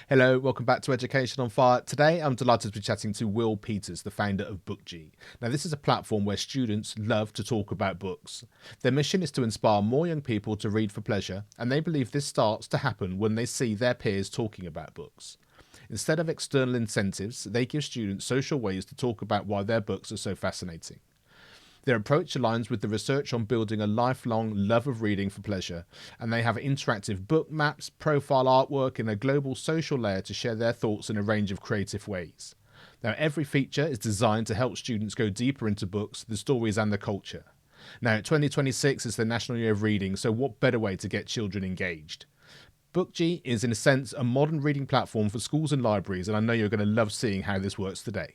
Hello, welcome back to Education on Fire. Today, I'm delighted to be chatting to Will Peters, the founder of Bookji. Now, this is a platform where students love to talk about books. Their mission is to inspire more young people to read for pleasure, and they believe this starts to happen when they see their peers talking about books. Instead of external incentives, they give students social ways to talk about why their books are so fascinating. Their approach aligns with the research on building a lifelong love of reading for pleasure, and they have interactive book maps, profile artwork, and a global social layer to share their thoughts in a range of creative ways. Now, every feature is designed to help students go deeper into books, the stories, and the culture. Now, 2026 is the National Year of Reading, so what better way to get children engaged? Bookji is, in a sense, a modern reading platform for schools and libraries, and I know you're going to love seeing how this works today.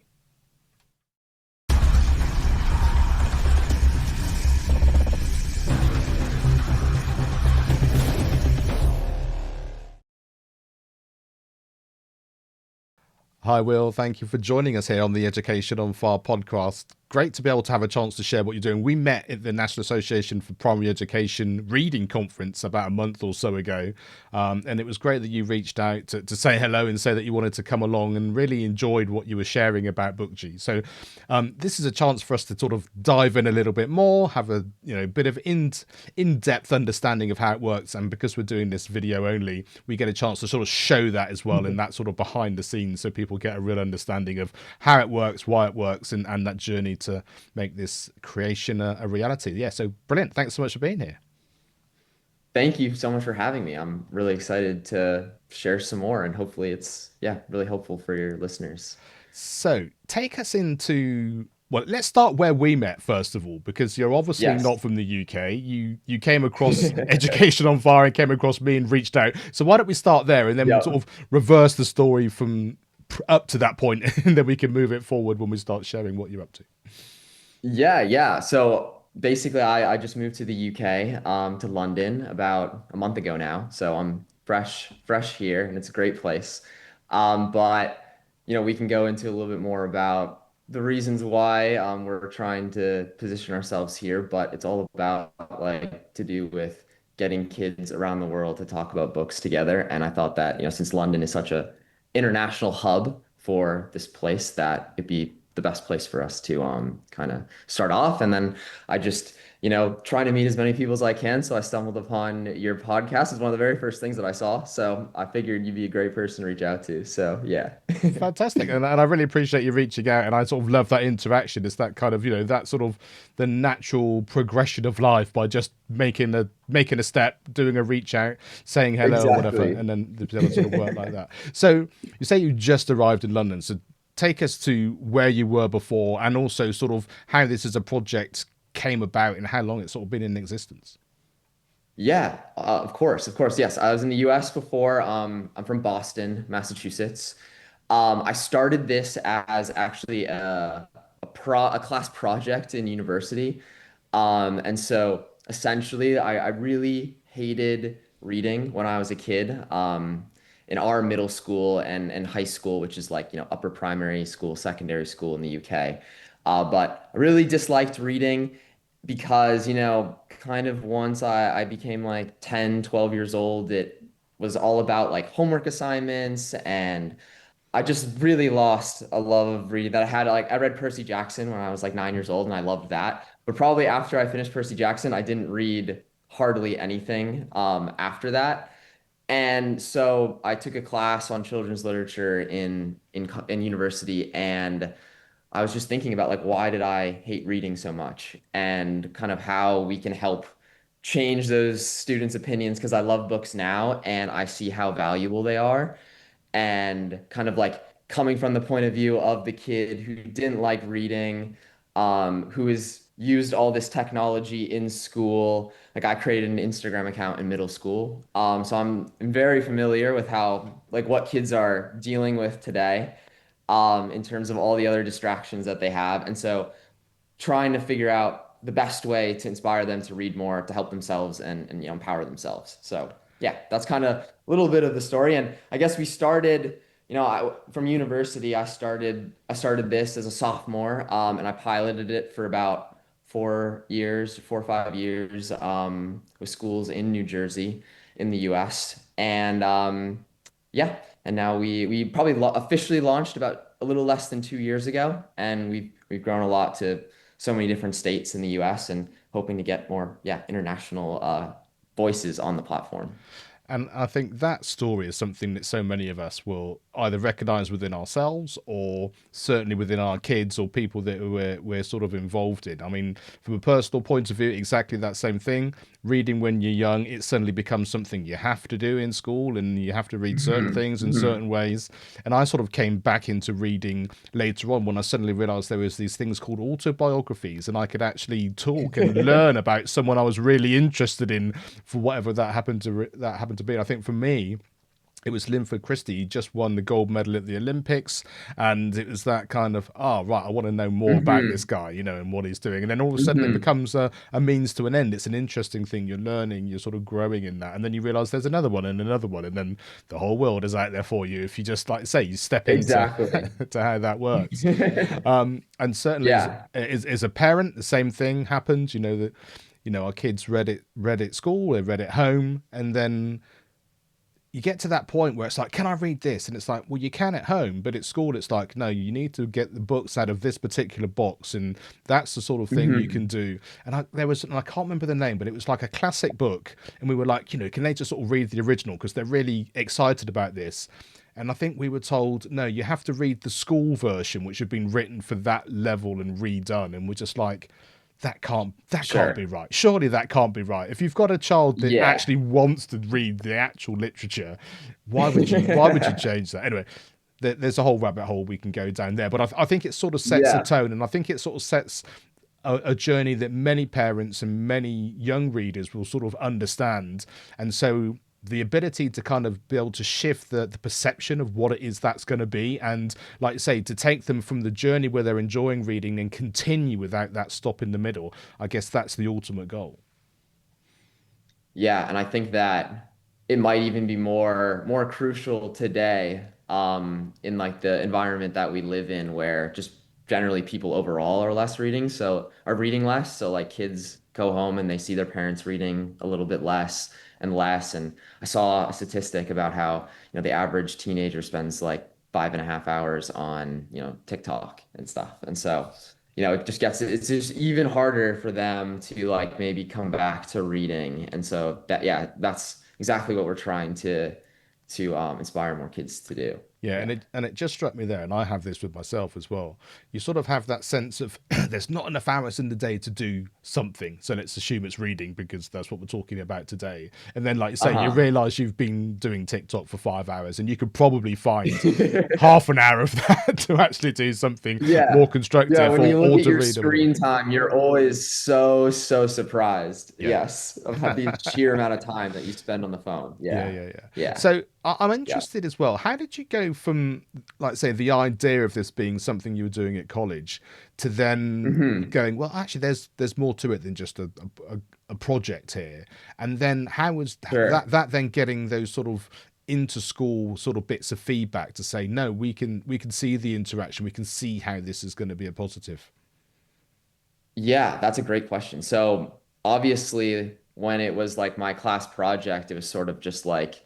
Hi, Will. Thank you for joining us here on the Education on Fire podcast. Great to be able to have a chance to share what you're doing. We met at the National Association for Primary Education Reading Conference about a month or so ago. And it was great that you reached out to say hello and say that you wanted to come along and really enjoyed what you were sharing about Bookji. So this is a chance for us to sort of dive in a little bit more, have a bit of in-depth understanding of how it works. And because we're doing this video only, we get a chance to sort of show that as well in that sort of behind the scenes so people get a real understanding of how it works, why it works, and that journey to make this creation a reality. Yeah, so brilliant. Thanks so much for being here. Thank you so much for having me. I'm really excited to share some more and hopefully it's really helpful for your listeners. So take us into, well, let's start where we met first of all, because you're obviously Yes. not from the UK. You came across Education on Fire and came across me and reached out. So why don't we start there and then sort Yep. of reverse the story from up to that point, and then we can move it forward when we start sharing what you're up to. Yeah. So basically I just moved to the UK, to London about a month ago now. So I'm fresh here and it's a great place. But we can go into a little bit more about the reasons why we're trying to position ourselves here, but it's all about like to do with getting kids around the world to talk about books together. And I thought that, since London is such a international hub for this place, that it'd be the best place for us to kind of start off. And then I just, trying to meet as many people as I can. So I stumbled upon your podcast as one of the very first things that I saw. So I figured you'd be a great person to reach out to. So yeah. Fantastic, and I really appreciate you reaching out, and I sort of love that interaction. It's that kind of that sort of the natural progression of life by just making a step, doing a reach out, saying hello or whatever, Exactly. and then the able to sort of work like that. So you say you just arrived in London, so take us to where you were before, and also sort of how this as a project came about and how long it's sort of been in existence. Yeah, of course, of course. Yes, I was in the US before. I'm from Boston, Massachusetts. I started this as actually a class project in university. And so essentially, I really hated reading when I was a kid. In our middle school and high school, which is like, upper primary school, secondary school in the UK. But I really disliked reading because, kind of once I became like 10, 12 years old, it was all about like homework assignments and I just really lost a love of reading that I had. Like I read Percy Jackson when I was like 9 years old and I loved that. But probably after I finished Percy Jackson, I didn't read hardly anything after that. And so I took a class on children's literature in university, and I was just thinking about like why did I hate reading so much, and kind of how we can help change those students' opinions because I love books now and I see how valuable they are, and kind of like coming from the point of view of the kid who didn't like reading, who has used all this technology in school. Like I created an Instagram account in middle school. So I'm very familiar with how like what kids are dealing with today, in terms of all the other distractions that they have. And so trying to figure out the best way to inspire them to read more, to help themselves and empower themselves. So yeah, that's kind of a little bit of the story. And I guess we started, from university, I started this as a sophomore, and I piloted it for about 4 years, 4 or 5 years, with schools in New Jersey in the US. And yeah, and now we probably lo officially launched about a little less than 2 years ago, and we've grown a lot to so many different states in the U.S. and hoping to get more, yeah, international voices on the platform. And I think that story is something that so many of us will either recognize within ourselves or certainly within our kids or people that we're sort of involved in. I mean, from a personal point of view, exactly that same thing. Reading when you're young, it suddenly becomes something you have to do in school and you have to read certain Hmm. things in Hmm. certain ways. And I sort of came back into reading later on when I suddenly realized there was these things called autobiographies and I could actually talk and learn about someone I was really interested in for whatever that happened to be. And I think for me, it was Linford Christie. He just won the gold medal at the Olympics, and it was that kind of, oh right, I want to know more about this Hmm. guy, and what he's doing. And then all of a sudden, it Hmm. becomes a means to an end. It's an interesting thing. You're learning, you're sort of growing in that, and then you realise there's another one and another one, and then the whole world is out there for you if you just like say you step into Exactly. to how that works. And certainly Yeah. as a parent, the same thing happens. That our kids read at school, they read at home, and then you get to that point where it's like, can I read this? And it's like, well, you can at home, but at school, it's like, no, you need to get the books out of this particular box. And that's the sort of thing you can Hmm. do. And there was, and I can't remember the name, but it was like a classic book. And we were like, can they just sort of read the original? Because they're really excited about this. And I think we were told, no, you have to read the school version, which had been written for that level and redone. And we're just like, that can't be Sure. right. Surely that can't be right. If you've got a child that Yeah. actually wants to read the actual literature, why would you change that? Anyway, there's a whole rabbit hole we can go down there, but I think it sort of sets a Yeah. tone, and I think it sort of sets a journey that many parents and many young readers will sort of understand. And so the ability to kind of be able to shift the perception of what it is that's going to be, and like I say, to take them from the journey where they're enjoying reading and continue without that stop in the middle, I guess that's the ultimate goal. Yeah, and I think that it might even be more crucial today, in like the environment that we live in, where just generally people overall are less reading, so are reading less. So like kids go home and they see their parents reading a little bit less and less. And I saw a statistic about how, the average teenager spends like 5.5 hours on, TikTok and stuff. And so it just it's just even harder for them to like maybe come back to reading. And so that, yeah, that's exactly what we're trying to inspire more kids to do. Yeah, Yeah. and it just struck me there, and I have this with myself as well. You sort of have that sense of there's not enough hours in the day to do something, so let's assume it's reading because that's what we're talking about today. And then, like you say, you Uh-huh. realise you've been doing TikTok for 5 hours, and you could probably find half an hour of that to actually do something more Yeah. Yeah, constructive when you look or at to your read a book. screen time, you're always so surprised. Yeah. Yes, of how the sheer amount of time that you spend on the phone. Yeah, Yeah. yeah, yeah. Yeah. So I'm Yeah. interested as well. How did you go from, like, say, the idea of this being something you were doing at college to then Hmm. going, well, actually, there's more to it than just a project here. And then how was Sure. that then getting those sort of into school sort of bits of feedback to say, no, we can see the interaction, we can see how this is going to be a positive. Yeah, that's a great question. So obviously, when it was like my class project, it was sort of just like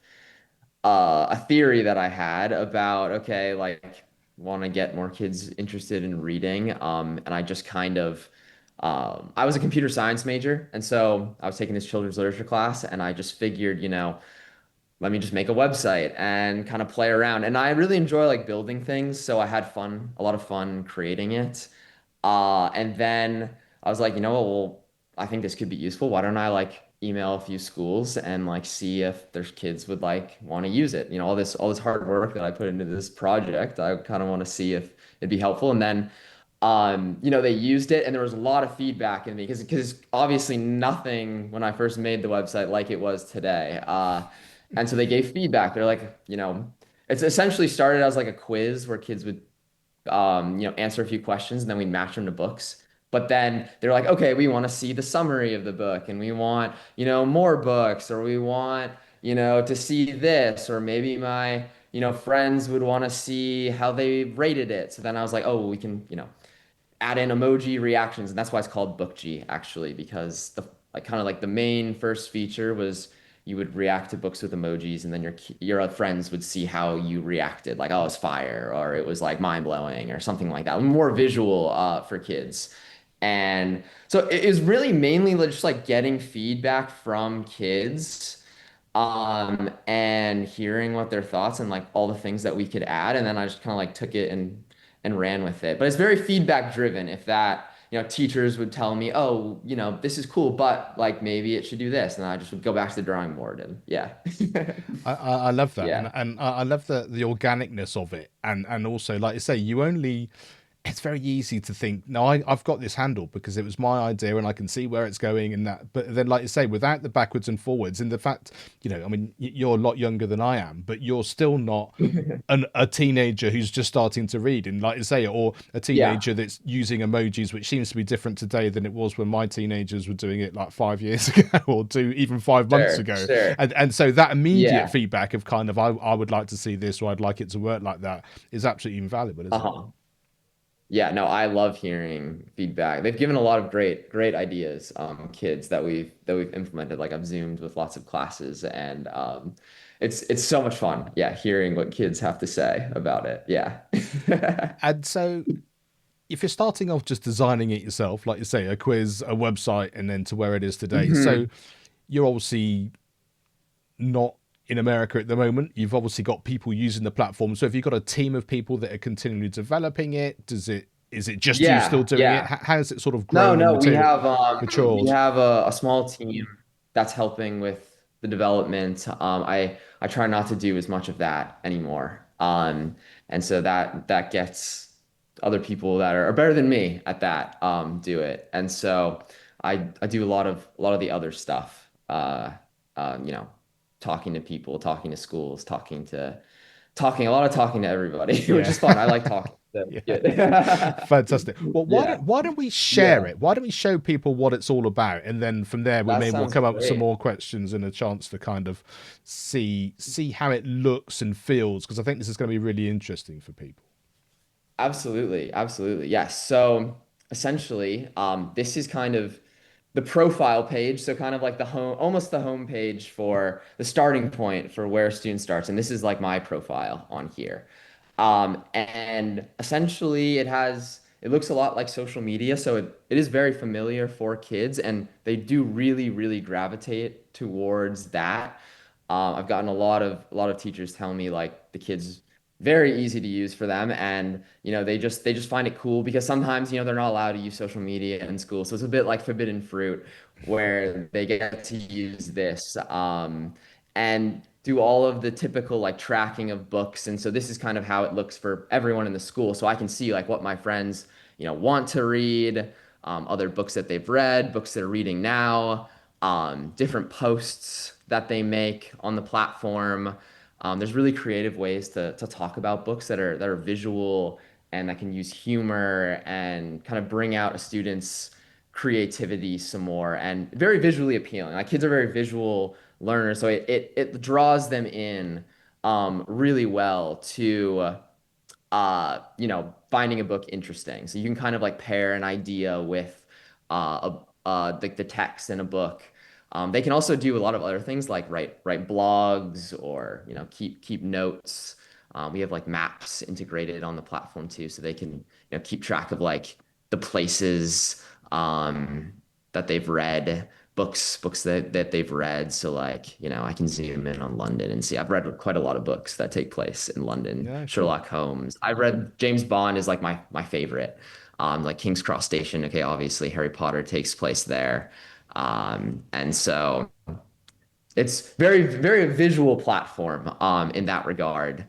a theory that I had about, okay, like want to get more kids interested in reading. And I just kind of, I was a computer science major, and so I was taking this children's literature class, and I just figured, let me just make a website and kind of play around. And I really enjoy like building things, so I had fun, a lot of fun creating it. And then I was like, you know what, well, I think this could be useful. Why don't I like email a few schools and like see if their kids would like want to use it? All this hard work that I put into this project, I kind of want to see if it'd be helpful. And then they used it and there was a lot of feedback in me because obviously nothing when I first made the website like it was today. And so they gave feedback. They're like, it's essentially started as like a quiz where kids would answer a few questions and then we match them to books. But then they're like, okay, we want to see the summary of the book and we want, more books or we want, to see this or maybe my, friends would want to see how they rated it. So then I was like, oh, well, we can, add in emoji reactions. And that's why it's called Bookji actually, because the like kind of like the main first feature was you would react to books with emojis, and then your friends would see how you reacted, like, oh, it's fire, or it was like mind blowing, or something like that. More visual for kids. And so it is really mainly just like getting feedback from kids, and hearing what their thoughts and like all the things that we could add. And then I just kind of like took it and ran with it. But it's very feedback driven. If that, teachers would tell me, oh, this is cool, but like maybe it should do this. And I just would go back to the drawing board and yeah. I love that, Yeah. and I love the organicness of it, and also like you say, you only it's very easy to think, no, I've got this handled because it was my idea and I can see where it's going and that. But then, like you say, without the backwards and forwards, and the fact, I mean, you're a lot younger than I am, but you're still not a teenager who's just starting to read. And like you say, or a Yeah. teenager that's using emojis, which seems to be different today than it was when my teenagers were doing it like 5 years ago or even 5 months Sure. ago. Sure. And so that immediate Yeah. feedback of kind of, I would like to see this or I'd like it to work like that is absolutely invaluable, isn't it? Uh-huh. Yeah, no, I love hearing feedback. They've given a lot of great ideas, kids that we've implemented. Like I've Zoomed with lots of classes, and it's so much fun. Yeah, hearing what kids have to say about it. Yeah. And so if you're starting off just designing it yourself, like you say, a quiz, a website, and then to where it is today. So Mhm. you're obviously not in America at the moment. You've obviously got people using the platform. So have you got a team of people that are continually developing it? Is it just you still Yeah, doing it? yeah. How has it sort of No, grown and no, we matured? have a small team that's helping with the development. I try not to do as much of that anymore. And so that gets other people that are better than me at that do it. And so I do a lot of the other stuff. You know, talking to people, talking to schools, talking a lot of talking to everybody, which Yeah. is fun. I like talking. So Yeah. good. Fantastic. Well, Yeah. why don't we share Yeah. it? Why don't we show people what it's all about, and then from there we That maybe we'll sounds come up with some great. more questions and a chance to kind of see how it looks and feels, because I think this is going to be really interesting for people. Absolutely, absolutely. Yes. So essentially, this is kind of the profile page. So kind of like the home, almost the home page for the starting point for where a student starts. And this is like my profile on here. And essentially it looks a lot like social media. So it is very familiar for kids, and they do really, really gravitate towards that. I've gotten a lot of teachers tell me like the kids very easy to use for them, and they just find it cool because sometimes they're not allowed to use social media in school, so it's a bit like forbidden fruit where they get to use this, and do all of the typical like tracking of books. And so this is kind of how it looks for everyone in the school, so I can see like what my friends want to read, other books that they've read, books that are reading now, different posts that they make on the platform. There's really creative ways to talk about books that are visual and that can use humor and kind of bring out a student's creativity some more, and very visually appealing. Like kids are very visual learners, so it draws them in really well to finding a book interesting. So you can kind of like pair an idea with the text in a book. They can also do a lot of other things like write blogs, or keep notes. We have like maps integrated on the platform too, so they can keep track of like the places that they've read, books that they've read. So like, I can zoom in on London and see. I've read quite a lot of books that take place in London. Yeah, sure. Sherlock Holmes. I read James Bond is like my favorite. Like King's Cross Station. Okay, obviously Harry Potter takes place there. And so it's very a visual platform in that regard.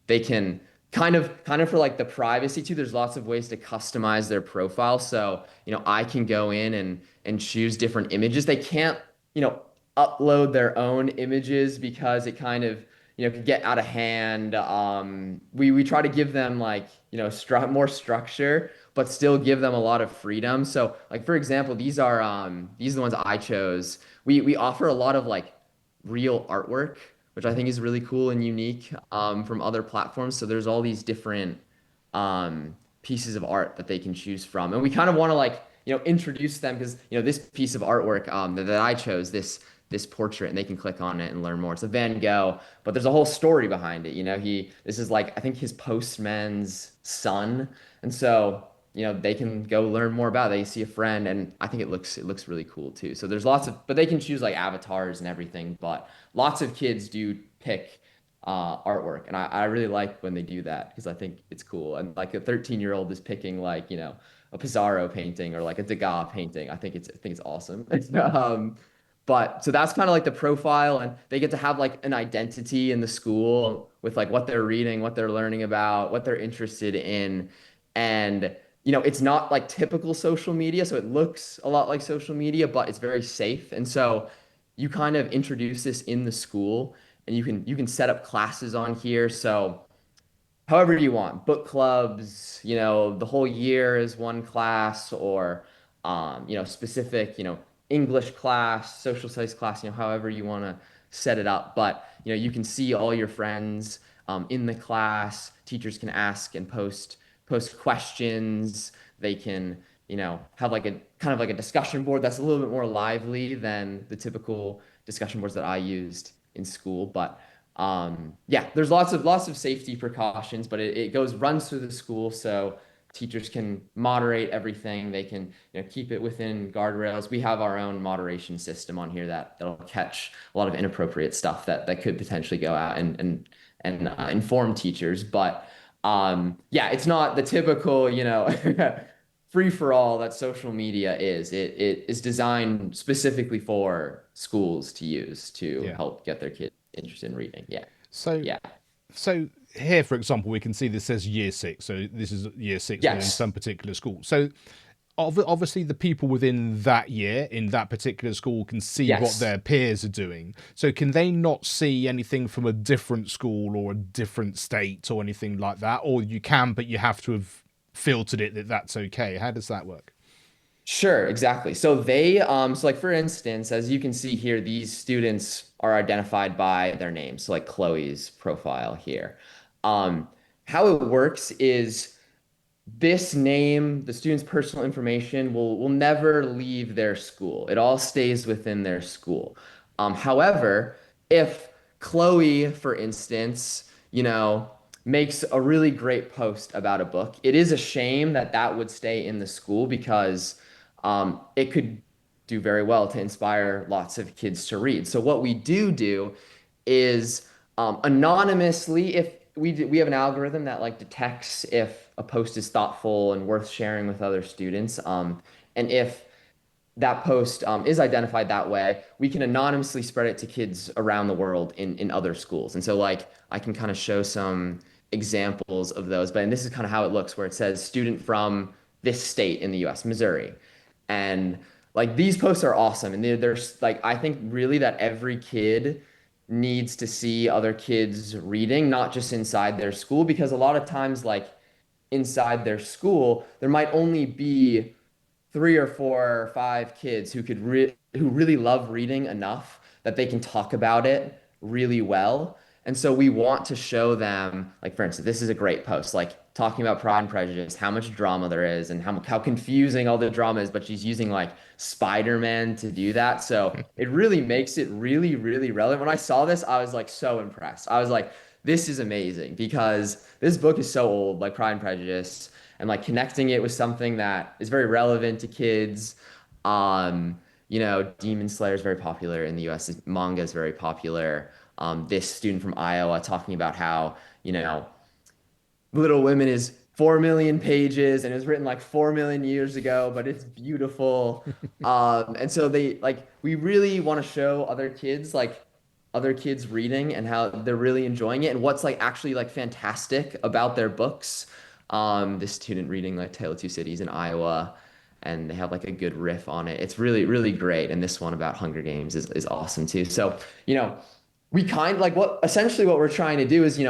They can kind of for like the privacy too. There's lots of ways to customize their profile. So I can go in and choose different images. They can't you know upload their own images because it kind of could get out of hand. We try to give them like more structure, but still give them a lot of freedom. So like for example, these are the ones I chose. We offer a lot of like real artwork, which I think is really cool and unique from other platforms. So there's all these different pieces of art that they can choose from, and we kind of want to like introduce them because this piece of artwork that I chose, this portrait and they can click on it and learn more. It's a Van Gogh, but there's a whole story behind it. This is like, I think his postman's son. And so, they can go learn more about it. They see a friend and I think it looks really cool too. So there's lots of, but they can choose like avatars and everything, but lots of kids do pick artwork. And I really like when they do that because I think it's cool. And like a 13-year-old is picking like, a Pizarro painting or like a Degas painting. I think it's awesome. But so that's kind of like the profile, and they get to have like an identity in the school with like what they're reading, what they're learning about, what they're interested in. And it's not like typical social media, so it looks a lot like social media, but it's very safe. And so you kind of introduce this in the school, and you can set up classes on here. So however you want, book clubs, the whole year is one class, or specific, English class, social studies class, however you want to set it up. But you can see all your friends in the class. Teachers can ask and post questions. They can have like a kind of like a discussion board that's a little bit more lively than the typical discussion boards that I used in school. But yeah, there's lots of safety precautions, but it runs through the school, so teachers can moderate everything. They can keep it within guardrails. We have our own moderation system on here that'll catch a lot of inappropriate stuff that could potentially go out and inform teachers. But yeah, it's not the typical free for all that social media is. It is designed specifically for schools to use to Yeah. help get their kids interested in reading. Yeah. So Yeah. so here, for example, we can see this says year six. So this is year six within Yes. some particular school. So obviously the people within that year in that particular school can see what Yes. their peers are doing. So can they not see anything from a different school or a different state or anything like that? Or you can, but you have to have filtered it that that's okay. How does that work? Sure, exactly. So like for instance, as you can see here, these students are identified by their names. So like Chloe's profile here. Um, how it works is this name, the student's personal information will never leave their school. It all stays within their school. However, if Chloe, for instance, makes a really great post about a book, it is a shame that that would stay in the school because it could do very well to inspire lots of kids to read. So what we do is anonymously, if we have an algorithm that like detects if a post is thoughtful and worth sharing with other students, and if that post is identified that way, we can anonymously spread it to kids around the world in other schools. And so like I can kind of show some examples of those, but and this is kind of how it looks, where it says student from this state in the US, Missouri. And like these posts are awesome. And there's like, I think really that every kid needs to see other kids reading, not just inside their school, because a lot of times, like inside their school, there might only be three or four or five kids who really love reading enough that they can talk about it really well. And so we want to show them, like for instance, this is a great post, like talking about Pride and Prejudice, how much drama there is, and how confusing all the drama is. But she's using like Spider-Man to do that, so it really makes it really, really relevant. When I saw this, I was like so impressed. I was like, this is amazing because this book is so old, like Pride and Prejudice, and like connecting it with something that is very relevant to kids. Demon Slayer is very popular in the US. Manga is very popular. This student from Iowa talking about how, Little Women is 4 million pages and it was written like 4 million years ago, but it's beautiful. And so we really want to show other kids reading and how they're really enjoying it and what's like actually like fantastic about their books. This student reading like Tale of Two Cities in Iowa, and they have like a good riff on it. It's really, really great. And this one about Hunger Games is awesome too. So, we kind like what essentially what we're trying to do is,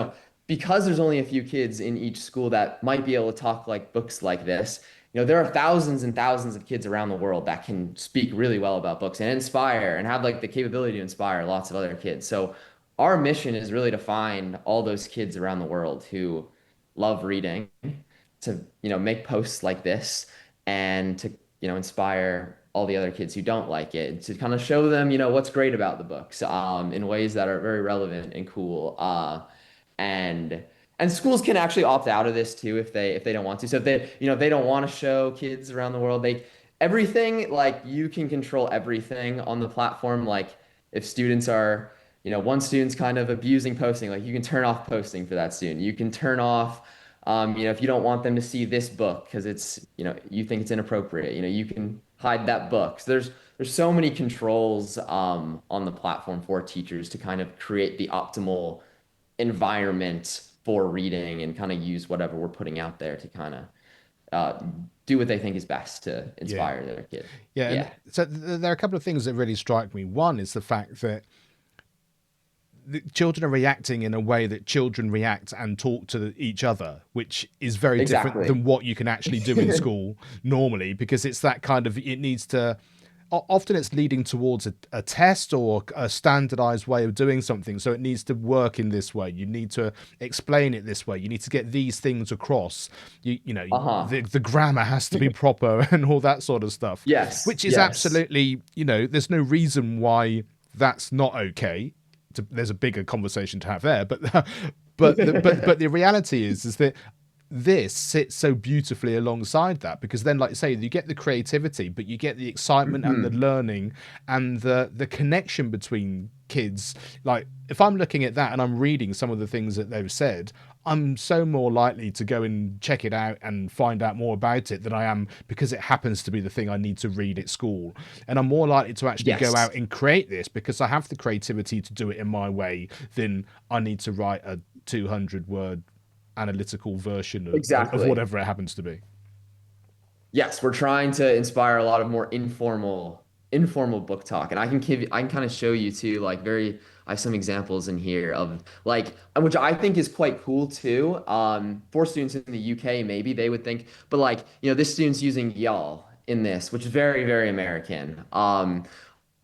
because there's only a few kids in each school that might be able to talk like books like this, there are thousands and thousands of kids around the world that can speak really well about books and inspire and have like the capability to inspire lots of other kids. So our mission is really to find all those kids around the world who love reading to, make posts like this and to, inspire all the other kids who don't like it to kind of show them, what's great about the books, in ways that are very relevant and cool. And and schools can actually opt out of this too if they don't want to. So if they don't want to show kids around the world, they everything like you can control everything on the platform. Like if students are, one student's kind of abusing posting, like you can turn off posting for that student. You can turn off if you don't want them to see this book because it's, you think it's inappropriate, you can hide that book. So there's so many controls on the platform for teachers to kind of create the optimal environment for reading and kind of use whatever we're putting out there to kind of uh, do what they think is best to Yeah. inspire their kid. Yeah, and Yeah, so there are a couple of things that really strike me. One is the fact that the children are reacting in a way that children react and talk to each other, which is very different exactly. than what you can actually do in school normally, because it's that kind of, it needs to, often it's leading towards a test or a standardized way of doing something. So it needs to work in this way. You need to explain it this way. You need to get these things across. Uh-huh. The grammar has to be proper and all that sort of stuff, Yes, which is yes. absolutely, there's no reason why that's not okay. There's a bigger conversation to have there, but but the reality is that this sits so beautifully alongside that, because then, like you say, you get the creativity, but you get the excitement and the Mhm. learning and the connection between kids. Like if I'm looking at that and I'm reading some of the things that they've said, I'm so more likely to go and check it out and find out more about it than I am because it happens to be the thing I need to read at school. And I'm more likely to actually go Yes, out and create this because I have the creativity to do it in my way than I need to write a 200 word analytical version of exactly. whatever it happens to be. Yes, we're trying to inspire a lot of more informal book talk. And I can kind of show you too, like I have some examples in here of like, which I think is quite cool too. For students in the UK, maybe they would think, but like, this student's using y'all in this, which is very, very American. I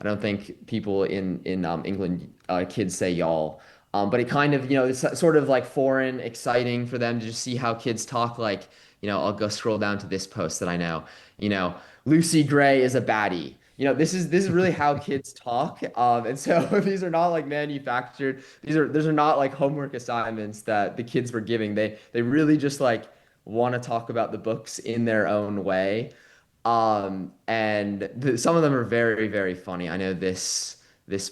don't think people in England, kids say y'all. But it kind of, it's sort of like foreign, exciting for them to just see how kids talk. Like, I'll go scroll down to this post that I know. You know, Lucy Gray is a baddie. This is really how kids talk. And so these are not like manufactured. These are not like homework assignments that the kids were giving. They really just like want to talk about the books in their own way. And some of them are very, very funny. I know this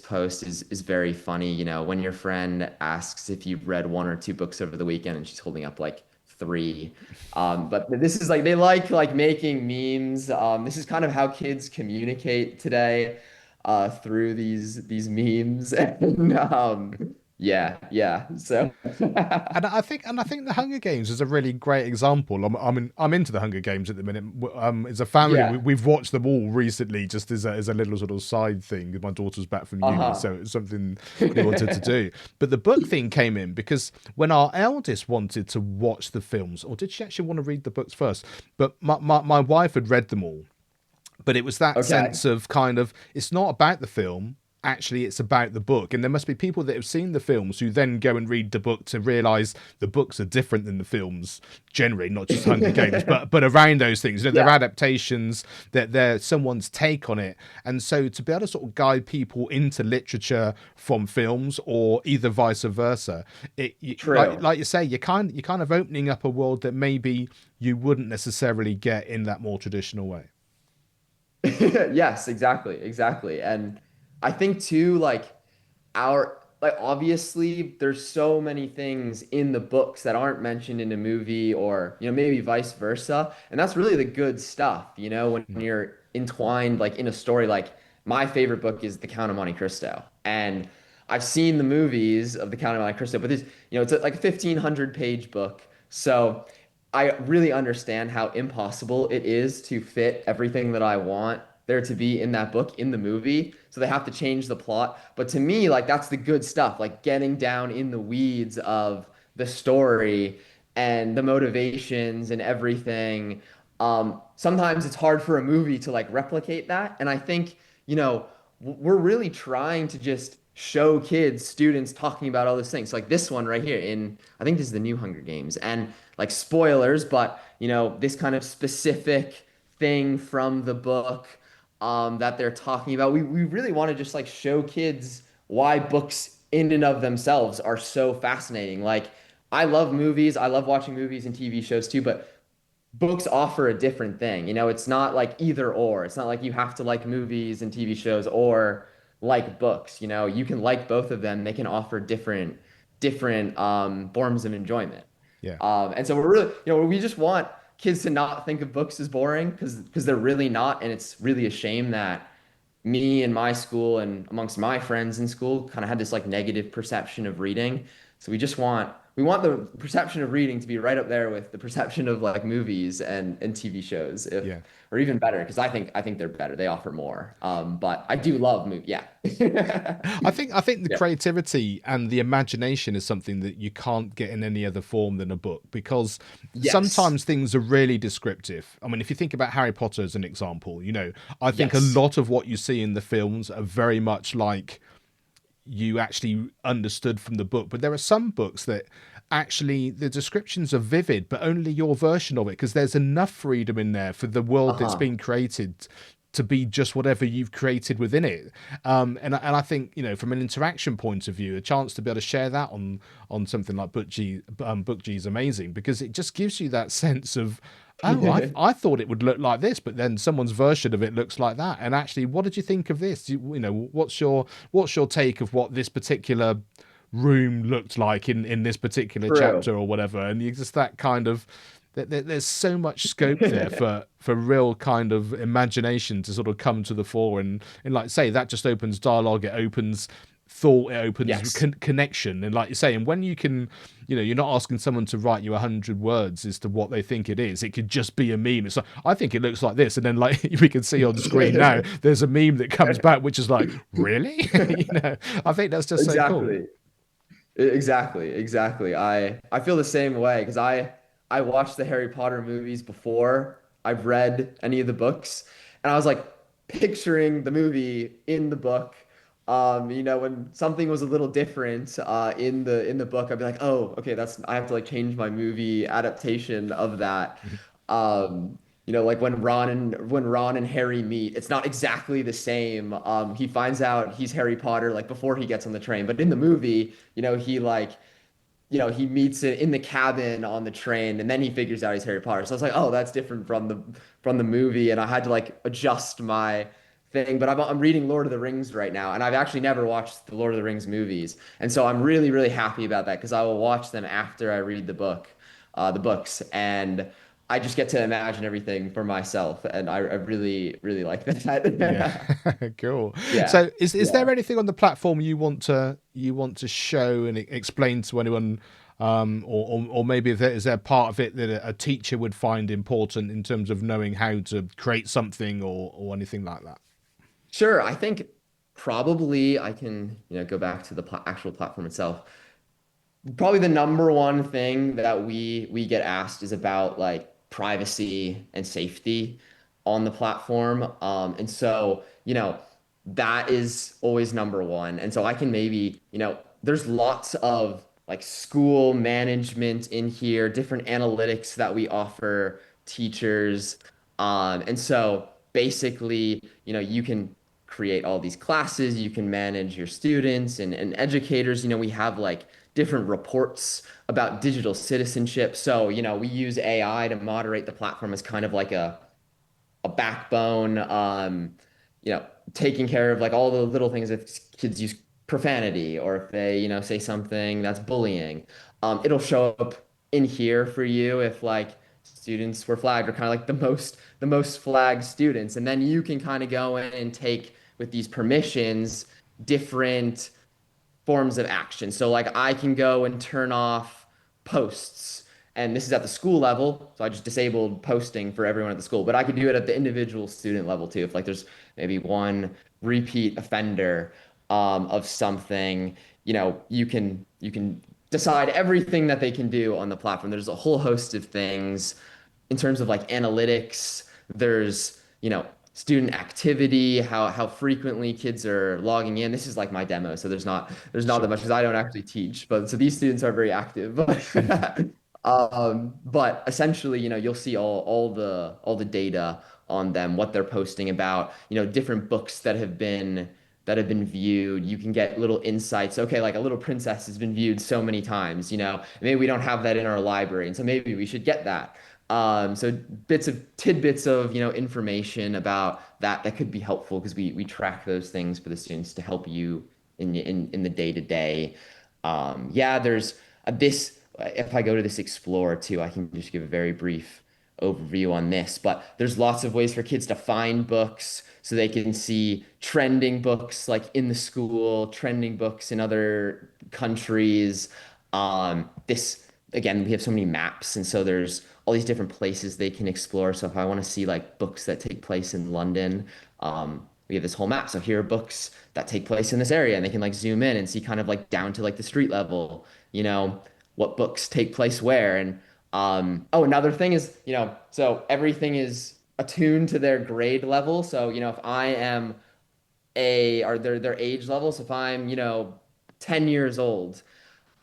post is very funny. When your friend asks if you've read one or two books over the weekend, and she's holding up like three. But this is like they like making memes. This is kind of how kids communicate today, through these memes. And yeah, yeah. So And I think the Hunger Games is a really great example. I'm into the Hunger Games at the minute. As a family, yeah. we've watched them all recently, just as a little sort of side thing. My daughter's back from uni, Uh-huh. so it's something we wanted to do. But the book thing came in because when our eldest wanted to watch the films, or did she actually want to read the books first? But my wife had read them all, but it was that Okay. sense of kind of, it's not about the film, actually it's about the book. And there must be people that have seen the films who then go and read the book to realize the books are different than the films generally, not just Hunger Games, but around those things, they're Yeah. adaptations, that they're someone's take on it. And so to be able to sort of guide people into literature from films, or either vice versa, True. like you say, you're kind of opening up a world that maybe you wouldn't necessarily get in that more traditional way. Yes, exactly, exactly. And I think too, like obviously there's so many things in the books that aren't mentioned in a movie, or maybe vice versa. And that's really the good stuff, when you're entwined like in a story. Like my favorite book is The Count of Monte Cristo. And I've seen the movies of The Count of Monte Cristo, but it's like a 1,500 page book. So I really understand how impossible it is to fit everything that I want there to be in that book in the movie. So they have to change the plot. But to me, like that's the good stuff, like getting down in the weeds of the story and the motivations and everything. Sometimes it's hard for a movie to like replicate that. And I think, we're really trying to just show kids, students talking about all those things. Like this one right here I think this is the new Hunger Games. And like spoilers, but this kind of specific thing from the book. that they're talking about. We really want to just like show kids why books in and of themselves are so fascinating. Like I love movies, I love watching movies and TV shows too, but books offer a different thing. You know, it's not like either or. It's not like you have to like movies and TV shows or like books. You know, you can like both of them. They can offer different forms of enjoyment. Yeah. And so we're really, we just want kids to not think of books as boring because they're really not. And it's really a shame that me and my school and amongst my friends in school kind of had this like negative perception of reading. So we want the perception of reading to be right up there with the perception of like movies and TV shows, if Yeah. or even better, because I think they're better. They offer more. But I do love movies. Yeah. I think the Yeah. creativity and the imagination is something that you can't get in any other form than a book, because Yes. sometimes things are really descriptive. I mean, if you think about Harry Potter as an example, I think a Yes. lot of what you see in the films are very much like you actually understood from the book. But there are some books that actually the descriptions are vivid, but only your version of it, because there's enough freedom in there for the world that's Uh-huh. been created to be just whatever you've created within it. And I think, from an interaction point of view, a chance to be able to share that on something like Bookji is amazing, because it just gives you that sense of, oh, I thought it would look like this, but then someone's version of it looks like that. And actually, what did you think of this? What's your take of what this particular room looked like in this particular True. chapter or whatever? And you just that kind of there's so much scope there for real kind of imagination to sort of come to the fore, and like say that just opens dialogue, it opens thought, it opens Yes. connection. And like you say, and when you can, you're not asking someone to write you 100 words as to what they think it is. It could just be a meme. It's like, I think it looks like this, and then like we can see on the screen now there's a meme that comes back which is like, really? I think that's just so cool. Exactly. Exactly. I feel the same way because I watched the Harry Potter movies before I've read any of the books, and I was like picturing the movie in the book. When something was a little different in the book, I'd be like, oh, okay, that's I have to like change my movie adaptation of that. Like when Ron and Harry meet, it's not exactly the same. He finds out he's Harry Potter like before he gets on the train, but in the movie, he meets it in the cabin on the train, and then he figures out he's Harry Potter. So I was like, oh, that's different from the movie, and I had to like adjust my thing. But I'm reading Lord of the Rings right now, and I've actually never watched the Lord of the Rings movies, and so I'm really really happy about that because I will watch them after I read the books, and I just get to imagine everything for myself, and I really really like Yeah. that. Cool. Yeah, So is yeah. there anything on the platform you want to show and explain to anyone, or maybe is there part of it that a teacher would find important in terms of knowing how to create something, or anything like that? Sure. I think probably I can, go back to the actual platform itself. Probably the number one thing that we get asked is about like privacy and safety on the platform. And so, that is always number one. And so I can maybe, there's lots of like school management in here, different analytics that we offer teachers. And so basically, you can create all these classes, you can manage your students and educators. We have like different reports about digital citizenship. So, we use AI to moderate the platform as kind of like a backbone, you know, taking care of like all the little things if kids use profanity or if they, say something that's bullying. It'll show up in here for you if like students were flagged or kind of like the most flagged students. And then you can kind of go in and take with these permissions different forms of action. So like I can go and turn off posts. And this is at the school level. So I just disabled posting for everyone at the school. But I could do it at the individual student level too. If like there's maybe one repeat offender of something, you can decide everything that they can do on the platform. There's a whole host of things in terms of like analytics. There's, student activity, how frequently kids are logging in. This is like my demo, so there's not that Sure. much because I don't actually teach, but so these students are very active. But essentially, you'll see all the data on them, what they're posting about, different books that have been viewed. You can get little insights. Okay, like a little princess has been viewed so many times, maybe we don't have that in our library, and so maybe we should get that. So tidbits of, information about that could be helpful because we track those things for the students to help you in the day to day. Yeah, there's this. If I go to this Explorer too, I can just give a very brief overview on this. But there's lots of ways for kids to find books so they can see trending books like in the school, trending books in other countries. This again, we have so many maps, and so there's all these different places they can explore. So if I want to see like books that take place in London, we have this whole map. So here are books that take place in this area, and they can like zoom in and see kind of like down to like the street level, what books take place where. And oh, another thing is, so everything is attuned to their grade level. So, if I am or their age level, so if I'm, 10 years old,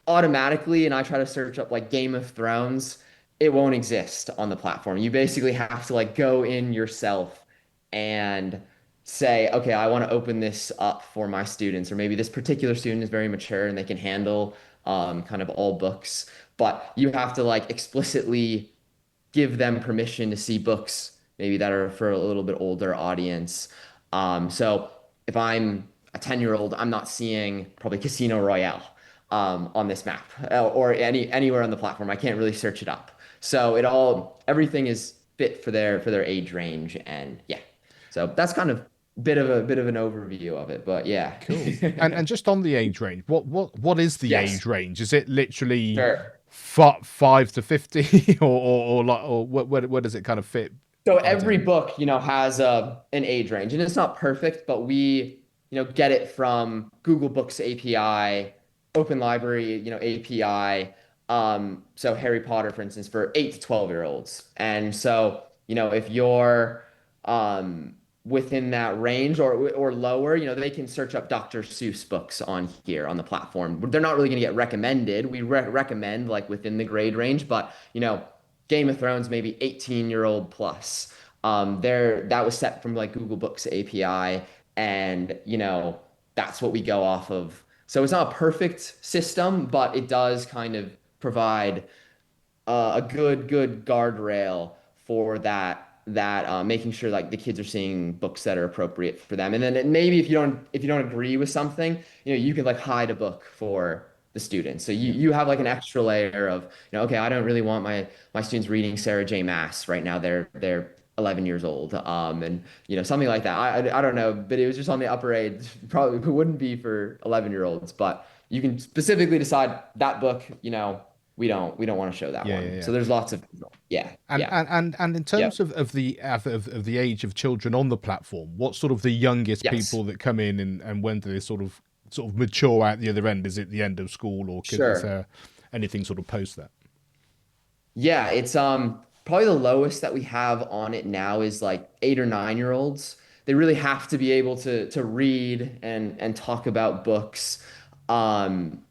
automatically, and I try to search up like Game of Thrones, it won't exist on the platform. You basically have to like go in yourself and say, okay, I want to open this up for my students, or maybe this particular student is very mature and they can handle kind of all books, but you have to like explicitly give them permission to see books maybe that are for a little bit older audience. So if I'm a 10-year-old, I'm not seeing probably Casino Royale on this map or anywhere on the platform. I can't really search it up. So everything is fit for their age range, and yeah. So that's kind of bit of an overview of it, but yeah. Cool. And just on the age range, what is the Yes, age range? Is it literally sure. 5 to 50, or where does it kind of fit So every into? book, has an age range, and it's not perfect, but we, get it from Google Books API, Open Library, API. So Harry Potter, for instance, for 8 to 12-year-olds, and so if you're within that range or lower, they can search up Dr. Seuss books on here on the platform. They're not really going to get recommended. We recommend like within the grade range, but Game of Thrones, maybe 18-year-old plus. That was set from like Google Books API, and that's what we go off of. So it's not a perfect system, but it does kind of provide a good guardrail for that making sure like the kids are seeing books that are appropriate for them. And then maybe if you don't agree with something, you can like hide a book for the students. So you have like an extra layer of, okay, I don't really want my students reading Sarah J. Maas right now. They're 11 years old. And something like that. I don't know, but it was just on the upper age. Probably wouldn't be for 11-year-olds, but you can specifically decide that book, we don't want to show that Yeah, yeah, one. yeah. So there's lots of, yeah, And yeah, and in terms yep, of the age of children on the platform, what's sort of the youngest yes, people that come in, and when do they sort of mature out the other end? Is it the end of school, or is sure. there anything sort of post that? Yeah, it's probably the lowest that we have on it now is like 8 or 9-year-olds. They really have to be able to read and talk about books. Um,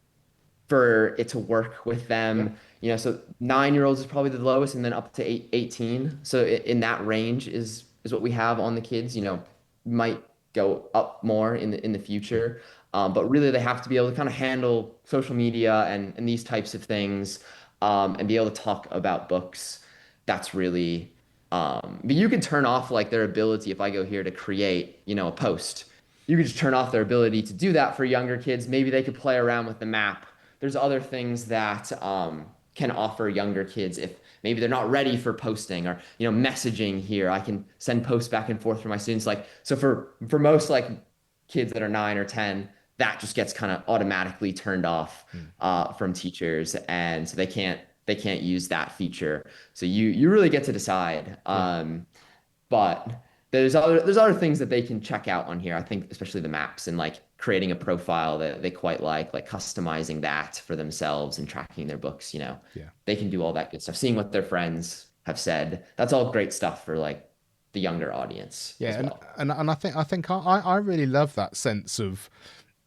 for it to work with Yeah. them. So 9-year-olds is probably the lowest, and then up to 18. So in that range is what we have on the kids. Might go up more in the future, but really they have to be able to kind of handle social media and these types of things, and be able to talk about books. That's really. But you can turn off like their ability if I go here to create, a post. You could just turn off their ability to do that for younger kids. Maybe they could play around with the map. There's other things that can offer younger kids if maybe they're not ready for posting or messaging here. I can send posts back and forth for my students. Like so for most like kids that are 9 or 10, that just gets kind of automatically turned off Mm. from teachers, and so they can't use that feature. So you really get to decide. Yeah. But there's other things that they can check out on here. I think especially the maps and like creating a profile that they quite like customizing that for themselves and tracking their books, Yeah. they can do all that good stuff. Seeing what their friends have said. That's all great stuff for like the younger audience Yeah, as and well. and, and I think I really love that sense of,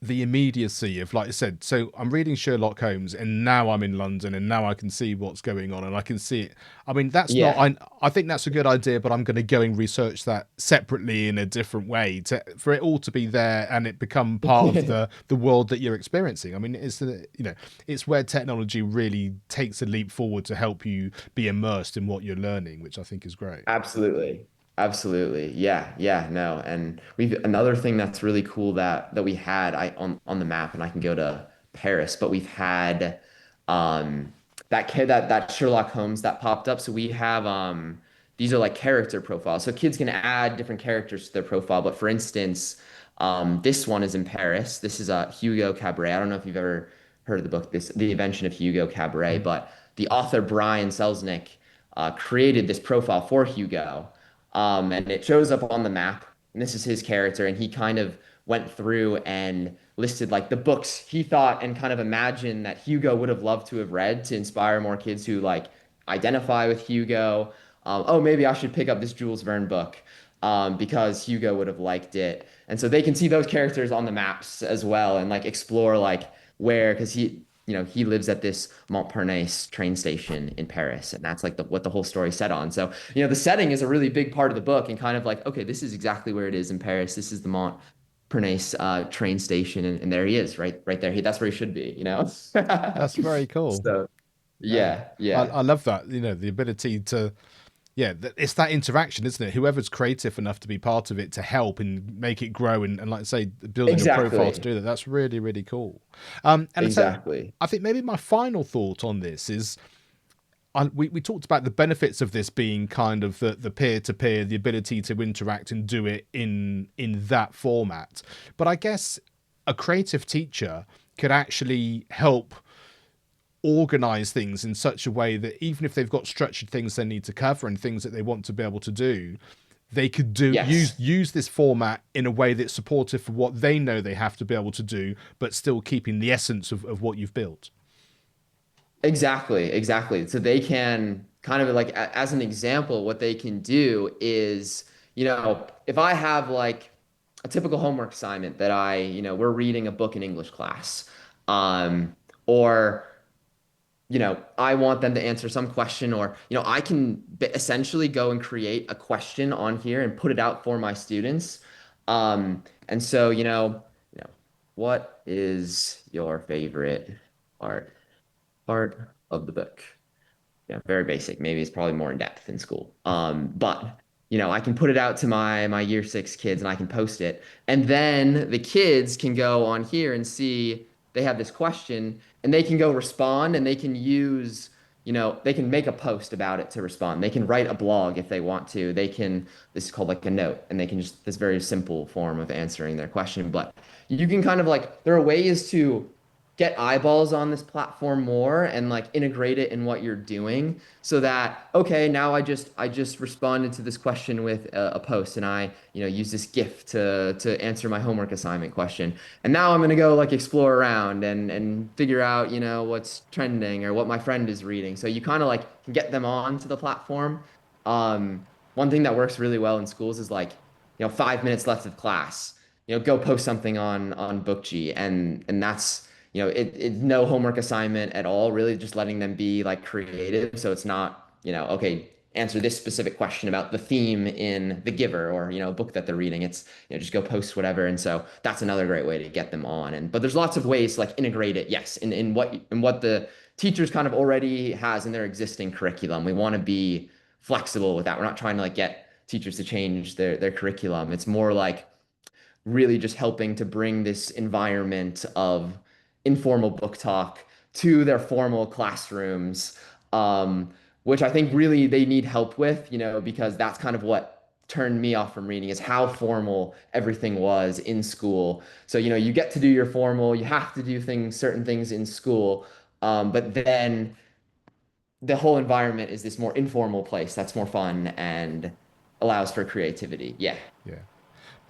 the immediacy of, like I said, so I'm reading Sherlock Holmes and now I'm in London and now I can see what's going on and I can see it. I mean, that's not, Yeah. I think that's a good idea, but I'm going to go and research that separately in a different way to, for it all to be there and it become part of the world that you're experiencing. I mean, it's where technology really takes a leap forward to help you be immersed in what you're learning, which I think is great. Absolutely. Absolutely. Yeah, yeah, no. And we've another thing that's really cool that we had on the map, and I can go to Paris, but we've had um that kid that Sherlock Holmes that popped up. So we have these are like character profiles. So kids can add different characters to their profile. But for instance, this one is in Paris. This is Hugo Cabret. I don't know if you've ever heard of the book, this The Invention of Hugo Cabret, Mm. but the author Brian Selznick created this profile for Hugo, and it shows up on the map. And this is his character, and he kind of went through and listed like the books he thought and kind of imagined that Hugo would have loved to have read to inspire more kids who like identify with Hugo. Oh, maybe I should pick up this Jules Verne book because Hugo would have liked it. And so they can see those characters on the maps as well and like explore like where, because he lives at this Montparnasse train station in Paris, and that's like what the whole story set on. So, the setting is a really big part of the book, and kind of like, okay, this is exactly where it is in Paris. This is the Montparnasse train station, and there he is, right there. That's where he should be. That's very cool. So, No, yeah, I yeah, love that. The ability to, yeah, it's that interaction, isn't it? Whoever's creative enough to be part of it to help and make it grow, and like I say, building a profile to exactly, do that. That's really, really cool. And so exactly. I think maybe my final thought on this is we talked about the benefits of this being kind of the peer to peer, the ability to interact and do it in that format. But I guess a creative teacher could actually help organize things in such a way that even if they've got structured things they need to cover and things that they want to be able to do, they could Yes. use this format in a way that's supportive for what they know they have to be able to do, but still keeping the essence of what you've built. Exactly, exactly. So they can kind of like as an example, what they can do is, if I have like a typical homework assignment that we're reading a book in English class, or I want them to answer some question, or I can essentially go and create a question on here and put it out for my students. And so, what is your favorite part? Part of the book. Yeah, very basic. Maybe it's probably more in depth in school. But I can put it out to my year 6 kids and I can post it. And then the kids can go on here and see they have this question and they can go respond and they can use, they can make a post about it to respond. They can write a blog if they want to. This is called like a note, and they can just this very simple form of answering their question. But you can kind of like, there are ways to get eyeballs on this platform more and like integrate it in what you're doing so that okay, now I just responded to this question with a post, and I use this GIF to answer my homework assignment question, and now I'm gonna go like explore around and figure out what's trending or what my friend is reading. So you kind of like can get them on to the platform. One thing that works really well in schools is like 5 minutes left of class, go post something on Bookji, and that's it's no homework assignment at all, really just letting them be like creative. So it's not, okay, answer this specific question about the theme in The Giver or, a book that they're reading. It's, just go post whatever. And so that's another great way to get them on. But there's lots of ways to like integrate it, yes, in what the teachers kind of already has in their existing curriculum. We want to be flexible with that. We're not trying to like get teachers to change their curriculum. It's more like really just helping to bring this environment of informal book talk to their formal classrooms, which I think really they need help with, because that's kind of what turned me off from reading is how formal everything was in school. So, you get to do your formal, you have to do certain things in school, but then the whole environment is this more informal place that's more fun and allows for creativity. Yeah. Yeah.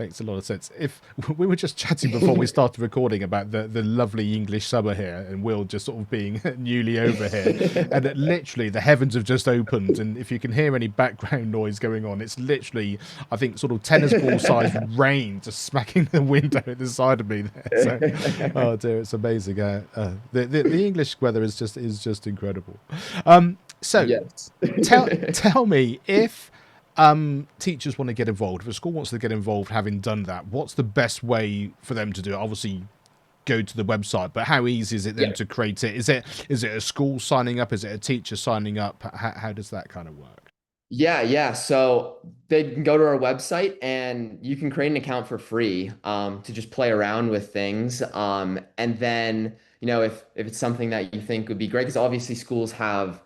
Makes a lot of sense. If we were just chatting before we started recording about the lovely English summer here, and Will just sort of being newly over here, and that literally the heavens have just opened, and if you can hear any background noise going on, it's literally, I think, sort of tennis ball sized rain just smacking the window at the side of me there. So, oh dear, it's amazing. The English weather is just incredible. So Yes. tell me if teachers want to get involved, if a school wants to get involved, having done that, what's the best way for them to do it? Obviously, go to the website, but how easy is it then Yeah. to create it? Is it a school signing up? Is it a teacher signing up? How does that kind of work? Yeah, yeah. So they can go to our website and you can create an account for free to just play around with things. And then, if it's something that you think would be great, because obviously schools have,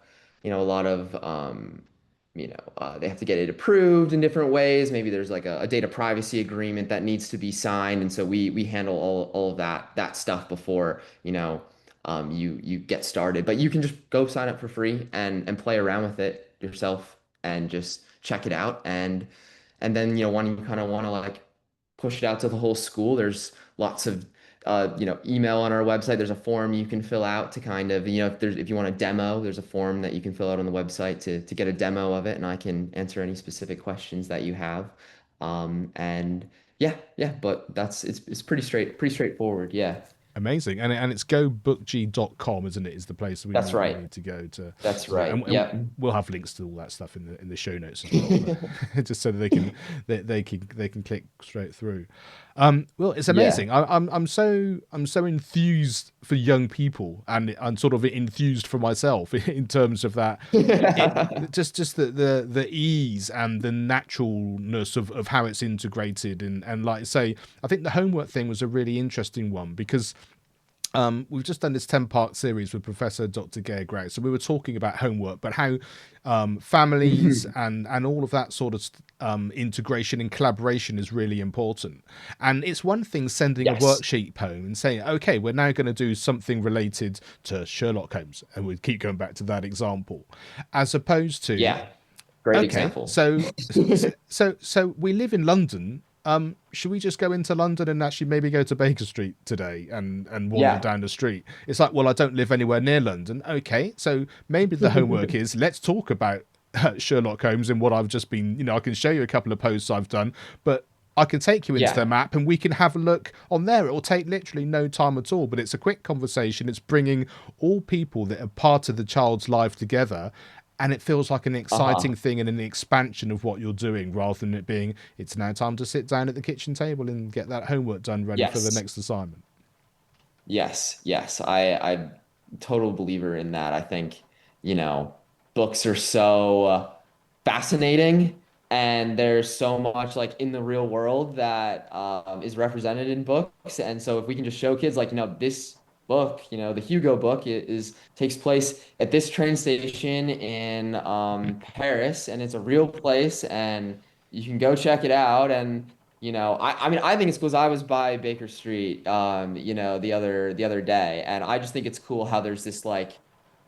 a lot of, they have to get it approved in different ways. Maybe there's like a data privacy agreement that needs to be signed. And so we handle all of that stuff before, you get started. But you can just go sign up for free and play around with it yourself and just check it out. And then, when you kind of want to like push it out to the whole school, there's lots of email on our website. There's a form you can fill out to kind of, if you want a demo, there's a form that you can fill out on the website to get a demo of it, and I can answer any specific questions that you have. And yeah, yeah, but it's pretty straightforward. Yeah, Amazing, and it's gobookg.com, isn't it? Is the place that's we right. need to go to That's do it, right. and Yep. we'll have links to all that stuff in the show notes as well, but just so that they can click straight through. Well, it's Yeah. amazing. I'm so enthused for young people, and I'm sort of enthused for myself in terms of that. Just the ease and the naturalness of how it's integrated, and like I say, I think the homework thing was a really interesting one because we've just done this 10-part series with Professor Dr. Gay Gray. So we were talking about homework, but how families and all of that sort of integration and collaboration is really important. And it's one thing sending a Yes. worksheet home and saying, okay, we're now going to do something related to Sherlock Holmes. And we keep going back to that example, as opposed to, Yeah. Great okay, example. so we live in London. Should we just go into London and actually maybe go to Baker Street today and wander Yeah. down the street? It's like, well, I don't live anywhere near London. Okay, so maybe the homework is let's talk about Sherlock Holmes and what I've just been. I can show you a couple of posts I've done, but I can take you into the Yeah. map and we can have a look on there. It will take literally no time at all, but it's a quick conversation. It's bringing all people that are part of the child's life together. And it feels like an exciting Uh-huh. thing and an expansion of what you're doing rather than it being, it's now time to sit down at the kitchen table and get that homework done ready for the Yes. next assignment. Yes. Yes. I'm total believer in that. I think, you know, books are so fascinating and there's so much like in the real world that is represented in books. And so if we can just show kids like, this book, the Hugo book is takes place at this train station in Paris and it's a real place and you can go check it out. And I mean, I think it's cool. 'Cause I was by Baker Street, the other day, and I just think it's cool how there's this like,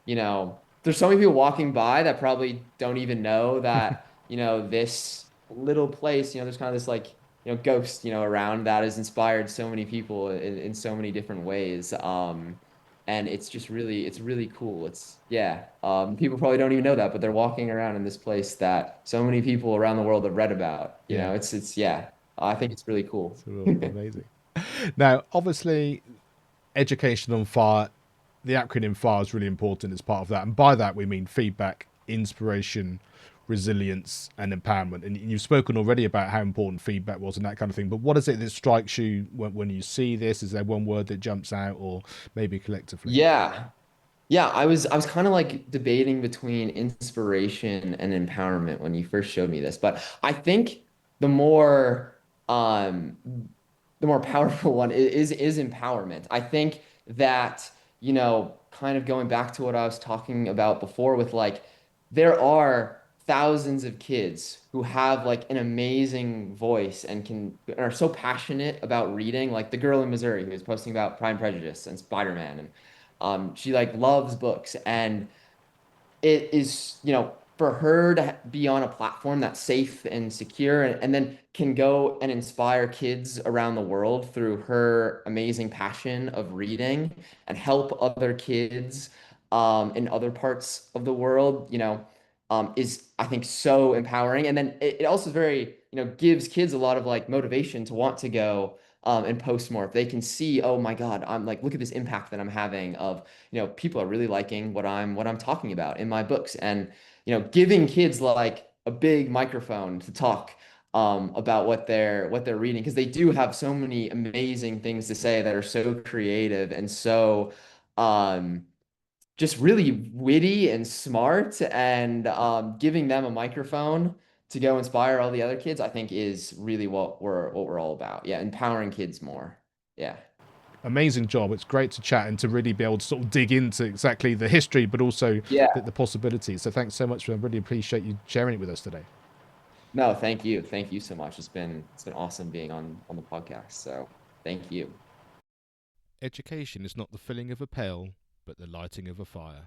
there's so many people walking by that probably don't even know that, this little place, there's kind of this like, ghost, around that has inspired so many people in so many different ways. And it's really cool. Yeah. People probably don't even know that, but they're walking around in this place that so many people around the world have read about. Yeah, Yeah. I think it's really cool. it's real amazing. Now, obviously, education on fire, the acronym FIRE is really important as part of that. And by that, we mean feedback, inspiration, resilience, and empowerment. And you've spoken already about how important feedback was and that kind of thing. But what is it that strikes you when you see this? Is there one word that jumps out, or maybe collectively? Yeah. Yeah, I was kind of like debating between inspiration and empowerment when you first showed me this, but I think the more um the more powerful one is empowerment. I think that, kind of going back to what I was talking about before with like there are thousands of kids who have like an amazing voice and are so passionate about reading, like the girl in Missouri who was posting about Pride and Prejudice and Spider-Man and she like loves books and it is, for her to be on a platform that's safe and secure and then can go and inspire kids around the world through her amazing passion of reading and help other kids in other parts of the world, is I think so empowering. And then it also is very, gives kids a lot of like motivation to want to go and post more. If they can see, oh my God, I'm like, look at this impact that I'm having of, people are really liking what I'm talking about in my books. And, giving kids like a big microphone to talk about what they're reading because they do have so many amazing things to say that are so creative and so um, just really witty and smart and giving them a microphone to go inspire all the other kids, I think is really what we're all about. Yeah, empowering kids more. Yeah. Amazing job. It's great to chat and to really be able to sort of dig into exactly the history, but also Yeah. the possibilities. So thanks so much. I really appreciate you sharing it with us today. No, thank you. Thank you so much. It's been awesome being on the podcast. So thank you. Education is not the filling of a pail, but the lighting of a fire.